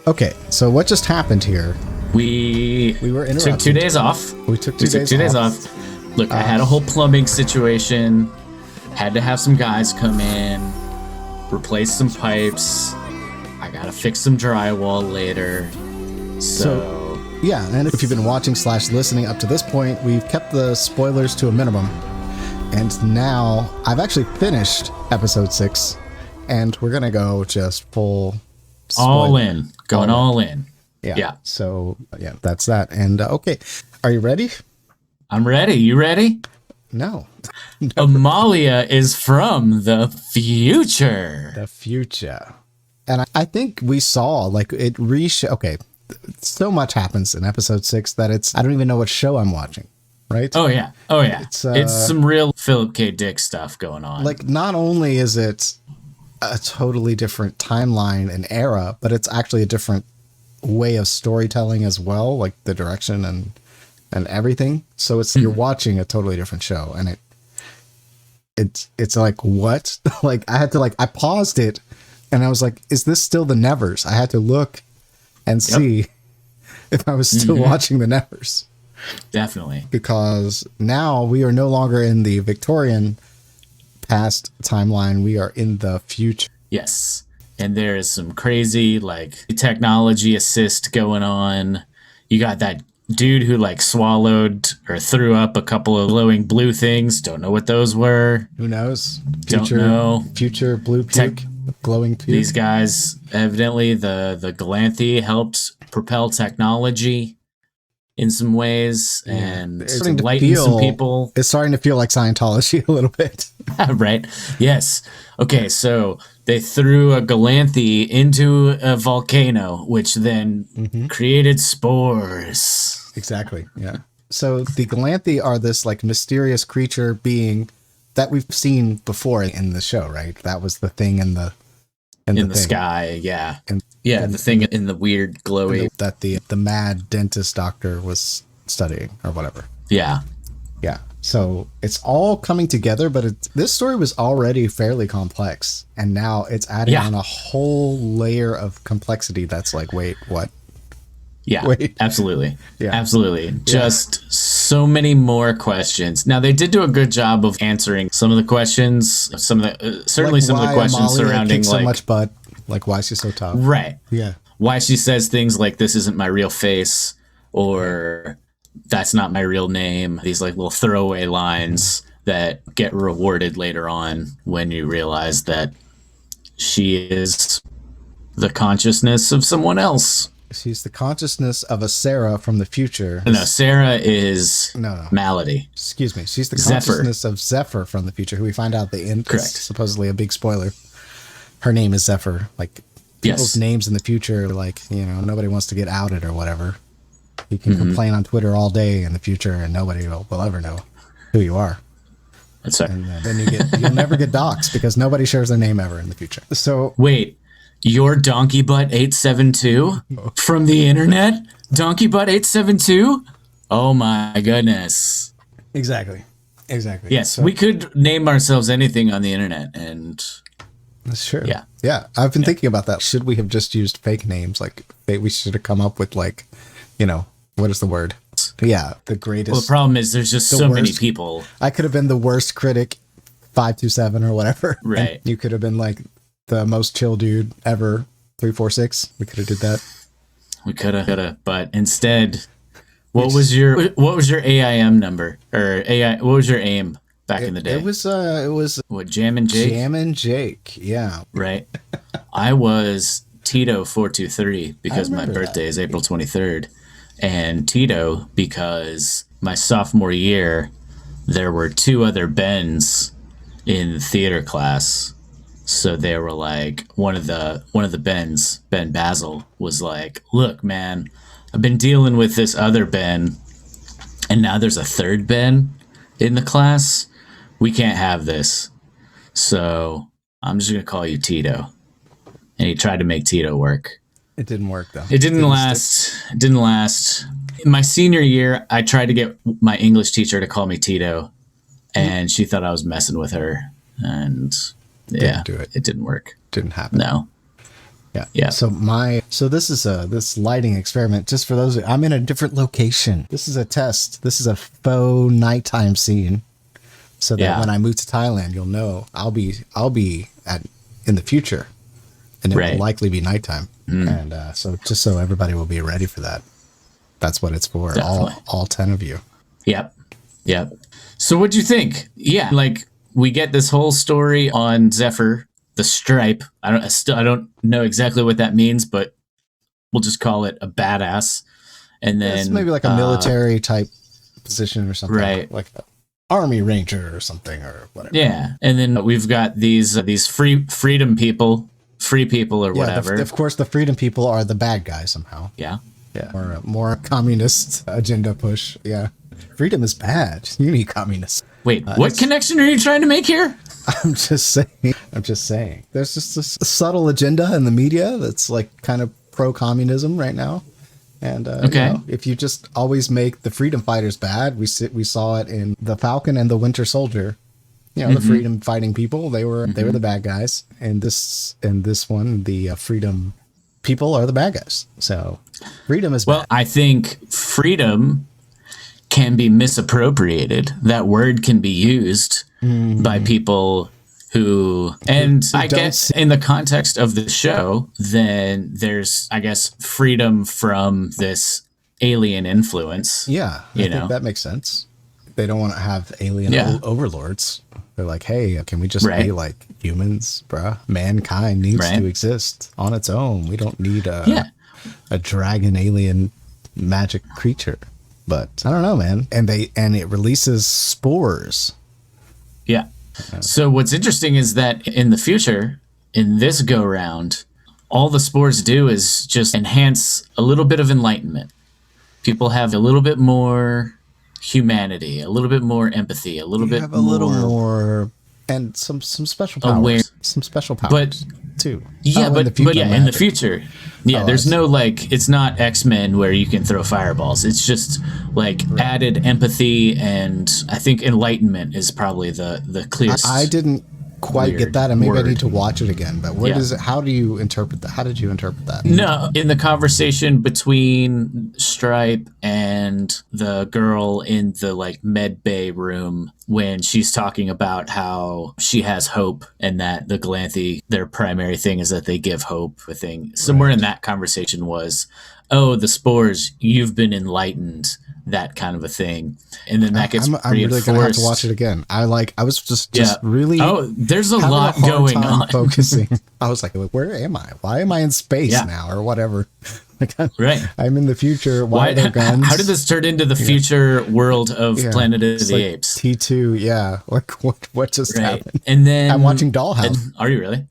Okay, so what just happened here? We were interrupted. took 2 days off. We took two days off. Look, I had a whole plumbing situation. Had to have some guys come in, replace some pipes. I gotta fix some drywall later. So yeah, and if you've been watching / listening up to this point, we've kept the spoilers to a minimum. And now I've actually finished episode 6, and we're gonna go just full all in, going all in. Yeah. So yeah, that's that. And okay, are you ready? I'm ready. You ready? No. Amalia is from the future. The future. And I think we saw like it okay, so much happens in episode 6 that I don't even know what show I'm watching, right? Oh yeah. It's some real Philip K. Dick stuff going on. Like, not only is it a totally different timeline and era, but it's actually a different way of storytelling as well, like the direction and everything. So it's you're watching a totally different show, and it's like, what? Like, I paused it and I was like, is this still the Nevers? I had to look and see if I was still watching the Nevers. Definitely. Because now we are no longer in the Victorian past timeline. We are in the future. Yes. And there is some crazy like technology assist going on. You got that dude who like swallowed or threw up a couple of glowing blue things. Don't know what those were. Who knows? Don't know. Future blue puke, glowing puke. These guys, evidently the Galanthi helped propel technology in some ways and enlighten some people. It's starting to feel like Scientology a little bit. Right? Yes. Okay, so they threw a Galanthi into a volcano, which then created spores. Exactly. Yeah. So the Galanthi are this like mysterious creature being that we've seen before in the show, right? That was the thing in the sky. Yeah. And the thing in the weird glowy that the mad dentist doctor was studying or whatever. Yeah. Yeah. So it's all coming together, but this story was already fairly complex, and now it's adding on a whole layer of complexity that's like, wait, what? Yeah, wait. Absolutely. Yeah. Absolutely. Just so many more questions. Now, they did do a good job of answering some of the questions, some of the questions surrounding so much butt, like why is she so tough? Right. Yeah. Why she says things like, this isn't my real face, or that's not my real name. These like little throwaway lines that get rewarded later on when you realize that she is the consciousness of someone else. She's the consciousness of a Sarah from the future. No, Sarah is Malady. Excuse me. She's the Zephyr. Consciousness of Zephyr from the future, who we find out at the end. Correct. Supposedly a big spoiler. Her name is Zephyr. Like, people's names in the future, like, nobody wants to get outed or whatever. You can complain on Twitter all day in the future, and nobody will ever know who you are. That's right. And then you'll never get doxxed because nobody shares their name ever in the future. So wait, you're Donkey Butt 872 from the internet? Donkey Butt 872? Oh my goodness. Exactly. Yes, we could name ourselves anything on the internet, and that's true. Yeah. I've been thinking about that. Should we have just used fake names? Like, we should have come up with like, what is the word? Yeah, the greatest. Well, the problem is there's just so many people. I could have been the worst critic, 527 or whatever. Right. And you could have been like the most chill dude ever, 346. We could have did that. We could have, but instead, what was your AIM number or AI? What was your AIM back in the day? It was what, Jam and Jake? Jam and Jake, yeah. Right. I was Tito 423 because my birthday is April 23rd. And Tito because my sophomore year, there were 2 other Bens in theater class. So they were like, one of the Bens, Ben Basil, was like, look, man, I've been dealing with this other Ben, and now there's a third Ben in the class. We can't have this. So I'm just going to call you Tito. And he tried to make Tito work. It didn't work, though. It didn't last. It didn't last. In my senior year, I tried to get my English teacher to call me Tito, and she thought I was messing with her. And Didn't do it. It didn't work. Didn't happen. No. Yeah. Yeah. So this is this lighting experiment. Just for those, I'm in a different location. This is a test. This is a faux nighttime scene. So that when I move to Thailand, you'll know I'll be in the future, and it will likely be nighttime. And so just so everybody will be ready for that. That's what it's for. Definitely. All 10 of you. Yep. So what'd you think? Yeah, like we get this whole story on Zephyr, the stripe. I don't know exactly what that means, but we'll just call it a badass. And then It's maybe like a military type position or something, right? Like an army ranger or something or whatever. Yeah, and then we've got these freedom people, free people or whatever. Of course, the freedom people are the bad guys somehow. Yeah. Or more communist agenda push. Yeah, freedom is bad. You need communists. Wait, what connection are you trying to make here? I'm just saying. There's just this subtle agenda in the media that's like kind of pro-communism right now. And if you just always make the freedom fighters bad, we saw it in The Falcon and the Winter Soldier. The freedom fighting people, they were the bad guys. And this one, the freedom people are the bad guys. So freedom is bad. I think freedom can be misappropriated. That word can be used by people who, and I guess in the context of the show, then there's, I guess, freedom from this alien influence. Yeah, I think that makes sense. They don't want to have alien overlords. They're like, hey, can we just be like humans, bruh? Mankind needs to exist on its own. We don't need a dragon alien magic creature. But I don't know, man. And it releases spores. Yeah. So what's interesting is that in the future, in this go round, all the spores do is just enhance a little bit of enlightenment. People have a little bit more humanity, a little bit more empathy, a little more, and some special powers. Some special powers too. Yeah, in the future. Yeah, there's no like, it's not X-Men where you can throw fireballs. It's just like added empathy, and I think enlightenment is probably the clearest. I didn't quite get that, and maybe I need to watch it again. But where does it? How do you interpret that? How did you interpret that? No, in the conversation between Stripe and the girl in the like med bay room, when she's talking about how she has hope and that the Galanthe, their primary thing is that they give hope. I think somewhere in that conversation was, oh, the spores, you've been enlightened, that kind of a thing. And then that gets I'm really gonna have to watch it again. I was just really there's a lot going on. Focusing. I was like, where am I? Why am I in space now or whatever? Like, I'm in the future. Why are there guns? How did this turn into the future world of Planet of the Apes? T2, like what just happened? And then I'm watching Dollhouse. Are you really?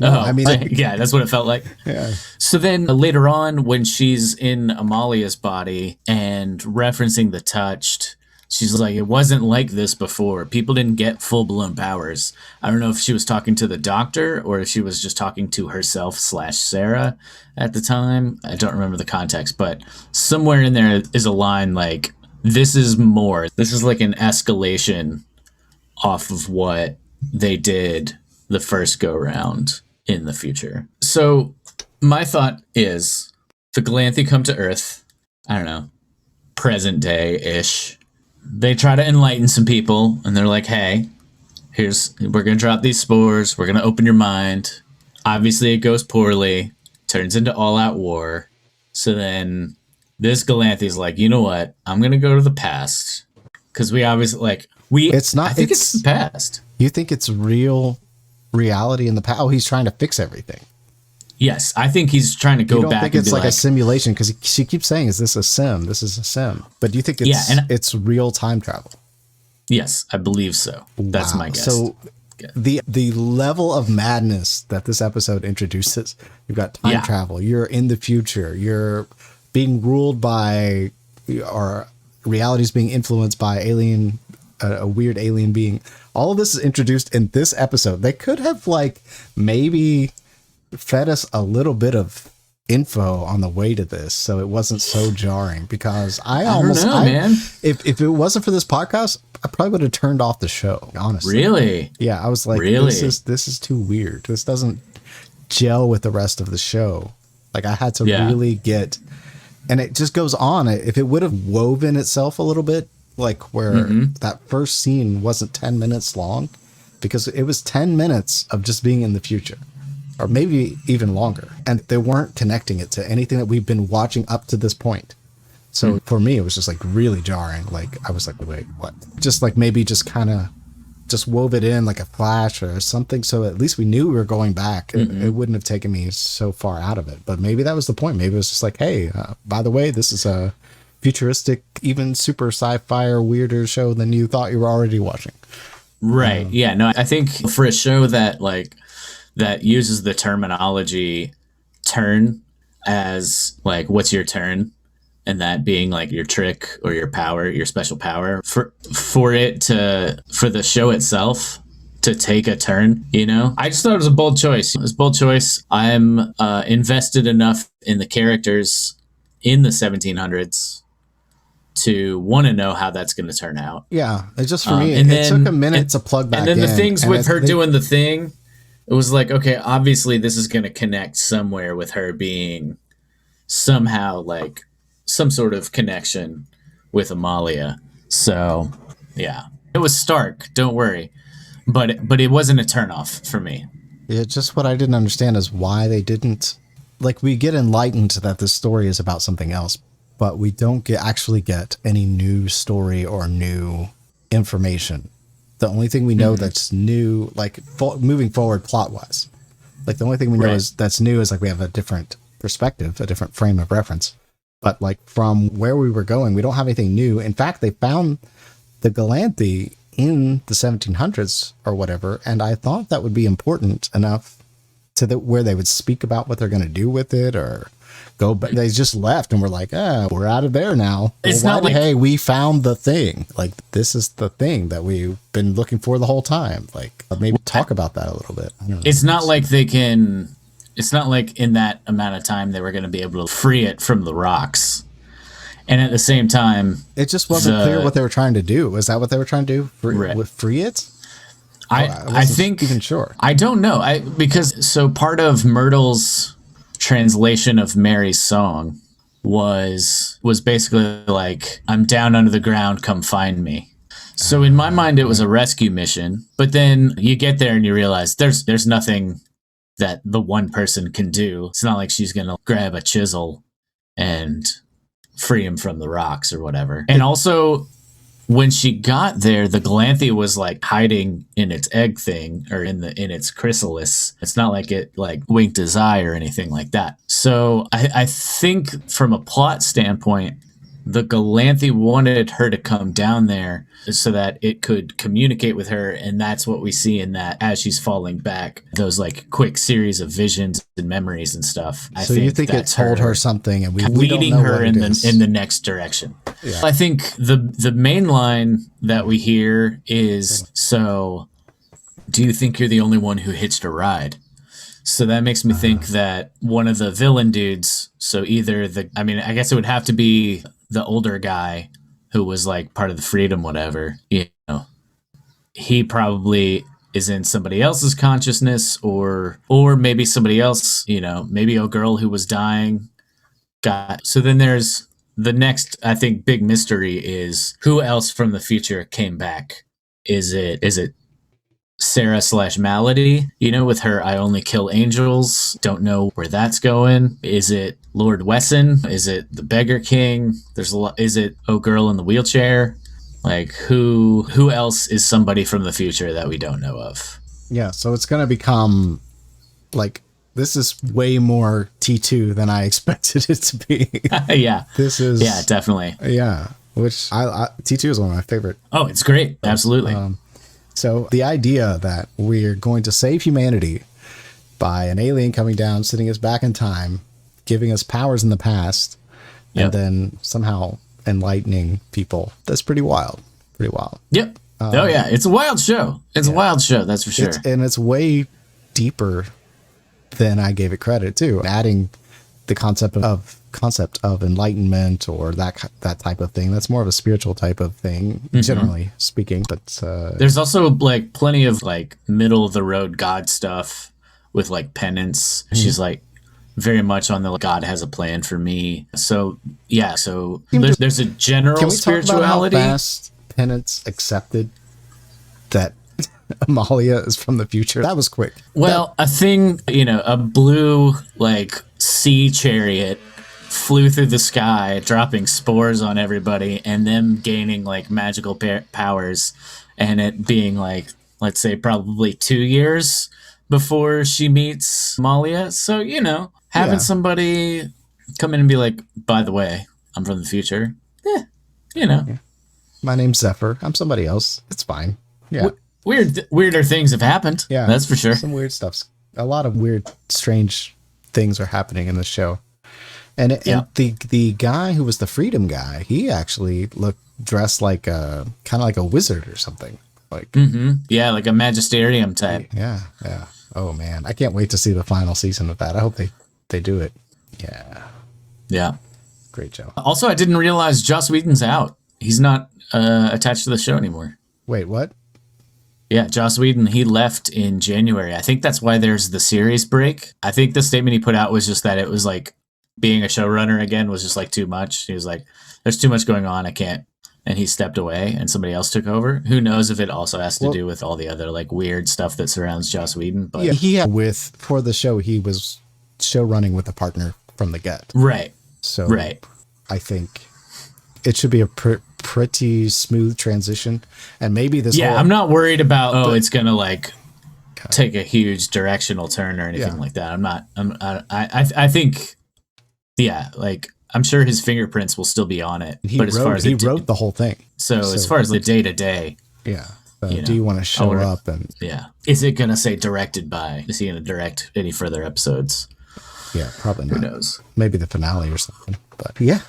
No, I mean, that's what it felt like. Yeah. So then later on, when she's in Amalia's body and referencing the touched, she's like, it wasn't like this before. People didn't get full-blown powers. I don't know if she was talking to the doctor or if she was just talking to herself / Sarah at the time. I don't remember the context, but somewhere in there is a line like, this is more. This is like an escalation off of what they did the first go-round in the future. So my thought is the Galanthe come to Earth, I don't know, present day-ish. They try to enlighten some people, and they're like, hey, we're going to drop these spores. We're going to open your mind. Obviously, it goes poorly, turns into all-out war. So then this Galanthe's like, you know what? I'm going to go to the past. Because we obviously, it's not, I think it's the past. You think it's reality in the past? Oh, he's trying to fix everything. Yes, I think he's trying to go back. You don't think it's like a simulation? Because she keeps saying, "Is this a sim? This is a sim." But do you think it's real time travel? Yes, I believe so. That's my guess. So the level of madness that this episode introduces, you've got time travel. You're in the future. You're being ruled by, or reality's being influenced by a weird alien being. All of this is introduced in this episode. They could have maybe fed us a little bit of info on the way to this, so it wasn't so jarring. Because man. If it wasn't for this podcast, I probably would have turned off the show. Honestly, really, yeah, I was like, really, this is too weird. This doesn't gel with the rest of the show. Like I had to really get, and it just goes on. If it would have woven itself a little bit, like where that first scene wasn't 10 minutes long, because it was 10 minutes of just being in the future, or maybe even longer. And they weren't connecting it to anything that we've been watching up to this point. So for me, it was just like really jarring. Like I was like, wait, what? Just like maybe just kind of just wove it in like a flash or something. So at least we knew we were going back. It wouldn't have taken me so far out of it. But maybe that was the point. Maybe it was just like, hey, by the way, this is a futuristic, even super sci-fi or weirder show than you thought you were already watching. Right. Yeah. No, I think for a show that like that uses the terminology turn as like, what's your turn? And that being like your trick or your power, your special power, for the show itself to take a turn, you know, I just thought it was a bold choice. It was a bold choice. I'm invested enough in the characters in the 1700s to want to know how that's going to turn out. Yeah, it's just for me. It took a minute to plug back in. And then the things with her doing the thing, it was like, okay, obviously this is going to connect somewhere with her being somehow like some sort of connection with Amalia. So yeah, it was stark, don't worry, but it wasn't a turnoff for me. Yeah, just what I didn't understand is why they didn't, like, we get enlightened that this story is about something else, but we don't actually get any new story or new information. The only thing we know that's new, like moving forward plot wise, like the only thing we know is that's new is like we have a different perspective, a different frame of reference. But like from where we were going, we don't have anything new. In fact, they found the Galanthe in the 1700s or whatever, and I thought that would be important enough to where they would speak about what they're going to do with it or go. But they just left and were like, we're out of there now. It's not like, hey, we found the thing. Like this is the thing that we've been looking for the whole time. Like maybe talk about that a little bit. I don't know. It's not like they can. It's not like in that amount of time they were going to be able to free it from the rocks. And at the same time, it just wasn't clear what they were trying to do. Was that what they were trying to do? Free it? I think even sure. I don't know. Because part of Myrtle's translation of Mary's song was basically like, I'm down under the ground, come find me. So in my mind, it was a rescue mission. But then you get there and you realize there's nothing that the one person can do. It's not like she's going to grab a chisel and free him from the rocks or whatever. And also, when she got there, the Galanthe was like hiding in its egg thing or in its chrysalis. It's not like it like winked his eye or anything like that. So I think from a plot standpoint, the Galanthe wanted her to come down there so that it could communicate with her, and that's what we see in that as she's falling back, those like quick series of visions and memories and stuff. So you think it told her something, and we leading don't know her in the next direction. Yeah. I think the main line that we hear is, "So, do you think you're the only one who hitched a ride?" So that makes me think that one of the villain dudes, so either I guess it would have to be the older guy who was like part of the Freedom, whatever, you know, he probably is in somebody else's consciousness or maybe somebody else, you know, maybe a girl who was dying so then there's the next, I think, big mystery is who else from the future came back? Is it Sarah/Malady, you know, with her I only kill angels? Don't know where that's going. Is it Lord Wesson? Is it the Beggar King? There's a lot. Is it Girl in the Wheelchair? Like who else is somebody from the future that we don't know of? Yeah, so it's going to become like, this is way more T2 than I expected it to be. Yeah. This is. Yeah, definitely. Yeah, which T2 is one of my favorite. Oh, it's great. Absolutely. So the idea that we're going to save humanity by an alien coming down, sitting us back in time, giving us powers in the past, and then somehow enlightening people, that's pretty wild. Pretty wild. Yep. Oh, yeah. It's a wild show. It's a wild show, that's for sure. It's way deeper than I gave it credit to. Adding the concept of enlightenment or that type of thing. That's more of a spiritual type of thing, generally speaking. But there's also like plenty of like middle of the road God stuff with like penance. She's like very much on the God has a plan for me. So yeah, so there's a general Can we spirituality. talk about how fast Penance accepted that Amalia is from the future? That was quick. Well, a thing, a blue like sea chariot flew through the sky, dropping spores on everybody, and them gaining like magical powers, and it being like, let's say, probably 2 years before she meets Malia. So having somebody come in and be like, by the way, I'm from the future. My name's Zephyr. I'm somebody else. It's fine. Yeah. Weirder things have happened. Yeah, that's for sure. Some weird stuff. A lot of weird, strange things are happening in the show. And the guy who was the freedom guy, he actually looked dressed like kind of like a wizard or something. Like like a magisterium type. Yeah. Oh man, I can't wait to see the final season of that. I hope they do it. Yeah. Great show. Also, I didn't realize Joss Whedon's out. He's not attached to the show anymore. Wait, what? Yeah, Joss Whedon, he left in January. I think that's why there's the series break. I think the statement he put out was just that it was like being a showrunner again was just like too much. He was like, there's too much going on. I can't. And he stepped away and somebody else took over. Who knows if it also has to do with all the other like weird stuff that surrounds Joss Whedon. But for the show, he was show running with a partner from the get. Right. So I think it should be a pretty smooth transition, and maybe this. Yeah, I'm not worried about it's gonna like take a huge directional turn or anything like that. I'm not. I think, like I'm sure his fingerprints will still be on it. He wrote the whole thing. So as far as the day to day, do you want to show up and is it gonna say directed by? Is he gonna direct any further episodes? Yeah, probably not. Who knows? Maybe the finale or something. But yeah,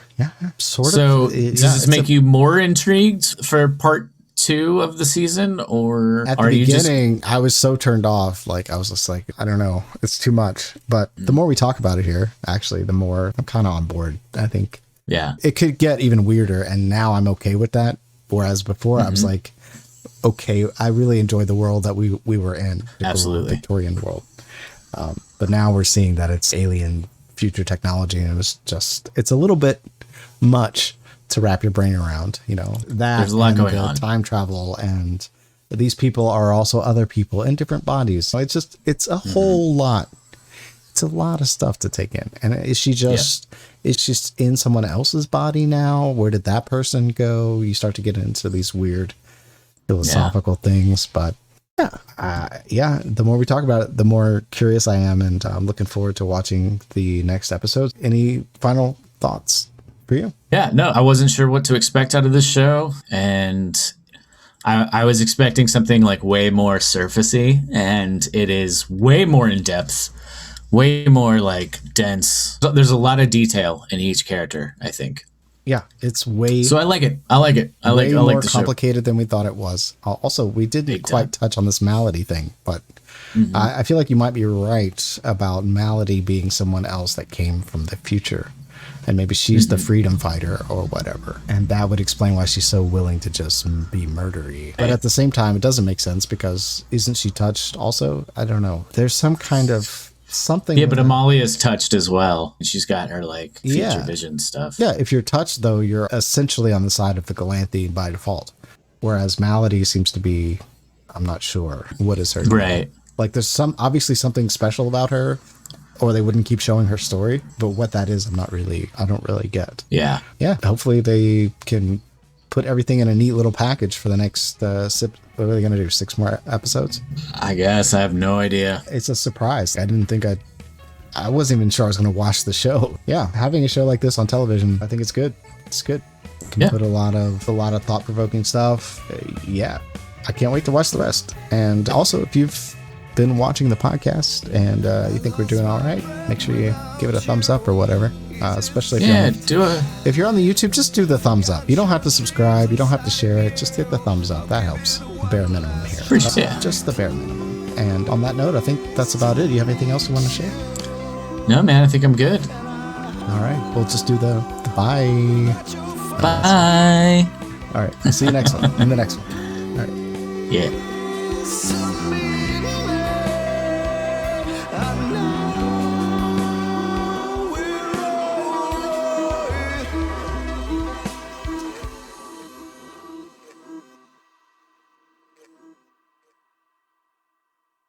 sort of. So does this make you more intrigued for part 2 of the season, or at the beginning? I was so turned off. Like I was just like, I don't know, it's too much. But the more we talk about it here, actually, the more I'm kind of on board. I think it could get even weirder, and now I'm okay with that. Whereas before, I was like, okay, I really enjoyed the world that we were in, absolutely Victorian world. But now we're seeing that it's alien future technology, and it's a little bit much to wrap your brain around, that there's a lot going on. Time travel, and these people are also other people in different bodies. So it's a whole lot. It's a lot of stuff to take in. And is she just in someone else's body now? Where did that person go? You start to get into these weird philosophical things, but the more we talk about it, the more curious I am, and I'm looking forward to watching the next episode. Any final thoughts for you? Yeah, no, I wasn't sure what to expect out of this show, and I was expecting something like way more surfacey, and it is way more in depth, way more like dense. There's a lot of detail in each character, I think. Yeah, it's way. So I like it. I like more the complicated than we thought it was. Also, we didn't quite touch on this Malady thing, but I feel like you might be right about Malady being someone else that came from the future, and maybe she's the freedom fighter or whatever, and that would explain why she's so willing to just be murdery. But at the same time, it doesn't make sense because isn't she touched also? I don't know. There's some kind of something. Yeah, but Amalia's touched as well. She's got her like future vision stuff. Yeah, if you're touched though, you're essentially on the side of the Galanthi by default. Whereas Malady seems to be, I'm not sure what is her name. Right. Like there's obviously something special about her, or they wouldn't keep showing her story. But what that is, I don't really get. Yeah. Yeah. Hopefully they can put everything in a neat little package for the next what are they going to do? 6 more episodes? I guess. I have no idea. It's a surprise. I didn't think I wasn't even sure I was going to watch the show. Yeah. Having a show like this on television, I think it's good. It's good. Can put a lot of thought-provoking stuff. Yeah. I can't wait to watch the rest. And also, if you've been watching the podcast and you think we're doing all right, make sure you give it a thumbs up or whatever. Especially if you're on the YouTube, just do the thumbs up. You don't have to subscribe. You don't have to share it. Just hit the thumbs up. That helps. Bare minimum here. Just the bare minimum. And on that note, I think that's about it. Do you have anything else you want to share? No, man. I think I'm good. All right. We'll just do the bye. Bye. All right. See you next one. In the next one. All right. Yeah.